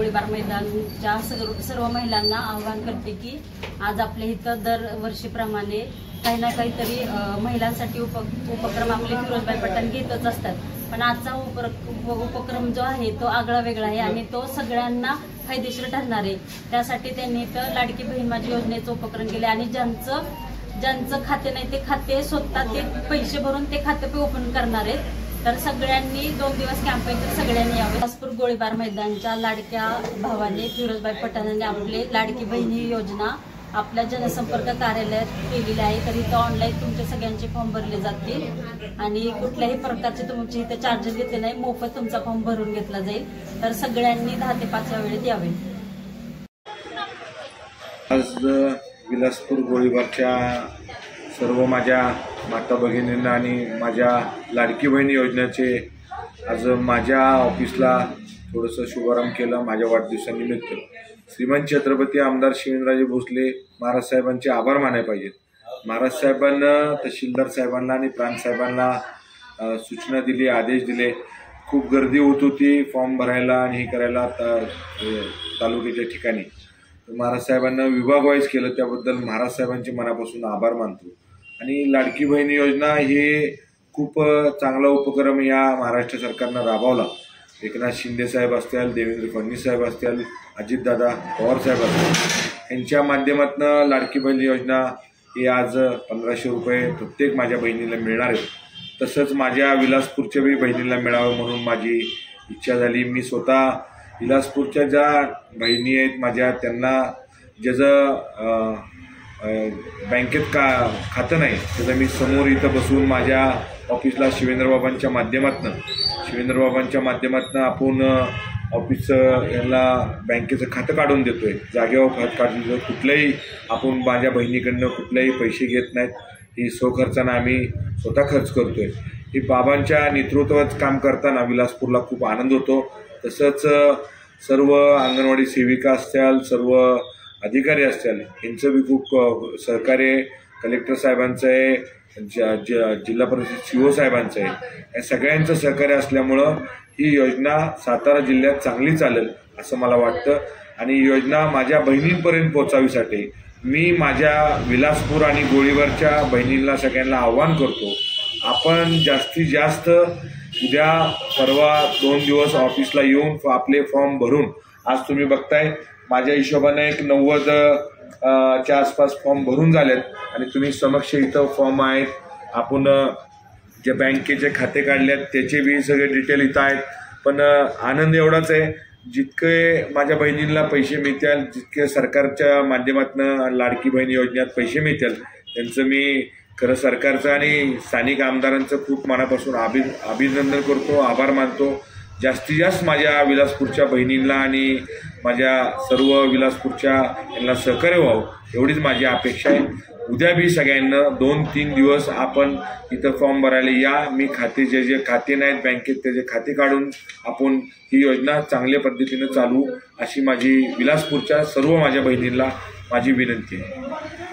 गोळीबार मैदानच्या सर्व महिलांना आवाहन करते की आज आपल्या इथं दरवर्षीप्रमाणे काही ना काहीतरी महिलांसाठी उपक्रम आपले फिरोजबाई पठाण घेतच असतात। पण आजचा उपक्रम जो आहे तो आगळा वेगळा आहे आणि तो सगळ्यांना फायदेशीर ठरणार आहे। त्यासाठी त्यांनी तर लाडकी बहीण माझी योजनेचं उपक्रम केले आणि ज्यांचं खाते नाही ते खाते स्वतः ते पैसे भरून ते खाते ओपन करणार आहेत। तर सगळ्यांनी 2 दिवस कॅम्प आहे, तर सगळ्यांनी यावे। विलासपूर गोळीबार मैदानच्या लाडक्या भावाने फिरोजबाई पठाणांनी आपले लाडकी बहीण ही योजना आपल्या जनसंपर्क कार्यालयात केलेली आहे। तर इथं ऑनलाईन तुमचे सगळ्यांचे फॉर्म भरले जातील आणि कुठल्याही प्रकारचे तुमचे इथे चार्जेस घेतले नाही, मोफत तुमचा फॉर्म भरून घेतला जाईल। तर सगळ्यांनी 10 ते 5 या वेळेत यावे। आज विलासपूर गोळीबारच्या सर्व माझ्या माता भगिनींना आणि माझ्या लाडकी बहीण योजनेचे आज माझ्या ऑफिसला थोडंसं शुभारंभ केलं। माझ्या वाढदिवसानिमित्त श्रीमान छत्रपती आमदार शिवेंद्रराजे भोसले महाराज साहेबांचे आभार मानायला पाहिजेत। महाराज साहेबांना तहसीलदार साहेबांना आणि प्रांत साहेबांना सूचना दिली, आदेश दिले। खूप गर्दी होत होती फॉर्म भरायला आणि हे करायला तालुक्याच्या ठिकाणी। महाराज साहेबांना विभाग वाईज केलं, त्याबद्दल महाराज साहेबांचे मनापासून आभार मानतो। आणि लाडकी बहीण योजना हे खूप चांगला उपक्रम या महाराष्ट्र सरकारनं राबवला। एकनाथ शिंदे साहेब असतील, देवेंद्र फडणवीस साहेब असतील, अजितदादा पवार साहेब असतील, यांच्या माध्यमातून लाडकी बहीण योजना ही आज 1500 रुपये प्रत्येक माझ्या बहिणीला मिळणार आहे। तसंच माझ्या विलासपूरच्या बहिणीला मिळावं म्हणून माझी इच्छा झाली। मी स्वतः विलासपूरच्या ज्या बहिणी आहेत माझ्या, त्यांना ज्याचं बँकेत खातं नाही त्याचं मी समोर इथं बसून माझ्या ऑफिसला शिवेंद्रबाबांच्या माध्यमातून आपण ऑफिस यांना बँकेचं खातं काढून देतोय। जागेवर खातं काढून कुठल्याही आपण माझ्या बहिणीकडनं कुठलेही पैसे घेत नाहीत, ही स्वखर्चानं आम्ही स्वतः खर्च करतोय। ही बाबांच्या नेतृत्वात काम करताना विलासपूरला खूप आनंद होतो। तसंच सर्व अंगणवाडी सेविका असतील, सर्व अधिकारी असतील, यांचं बी खूप सहकार्य कलेक्टर साहेबांचं आहे, जिल्हा परिषद CO साहेबांचं आहे। या सगळ्यांचं सहकार्य असल्यामुळं ही योजना सातारा जिल्ह्यात चांगली चालेल असं मला वाटतं। आणि ही योजना माझ्या बहिणींपर्यंत पोहोचावीसाठी मी माझ्या विलासपूर आणि गोळीबारच्या बहिणींना सगळ्यांना आवाहन करतो, आपण जास्तीत जास्त उद्या परवा 2 दिवस ऑफिसला येऊन आपले फॉर्म भरून, आज तुम्ही बघताय माझ्या हिशोबाने एक 90च्या आसपास फॉर्म भरून झालेत आणि तुम्ही समक्ष इथं फॉर्म आहेत। आपण जे बँकेचे खाते काढलेत त्याचे बी सगळे डिटेल इथं आहेत। पण आनंद एवढाच आहे, जितके माझ्या बहिणींना पैसे मिळतील, जितके सरकारच्या माध्यमातून लाडकी बहीण योजनेत पैसे मिळतील, त्यांचं मी खरं सरकारचं आणि स्थानिक आमदारांचं खूप मनापासून अभिनंदन करतो, आभार मानतो। जास्तीत जास्त माझ्या विलासपूरच्या बहिणींना आणि माझ्या सर्व विलासपूरच्या यांना सहकार्य व्हावं एवढीच माझी अपेक्षा आहे। उद्या बी सगळ्यांना 2-3 दिवस आपण इथं फॉर्म भरायला या। मी जे खाते नाहीत बँकेत त्याचे खाते काढून आपण ही योजना चांगल्या पद्धतीनं चालवू अशी माझी विलासपूरच्या सर्व माझ्या बहिणींना माझी विनंती आहे।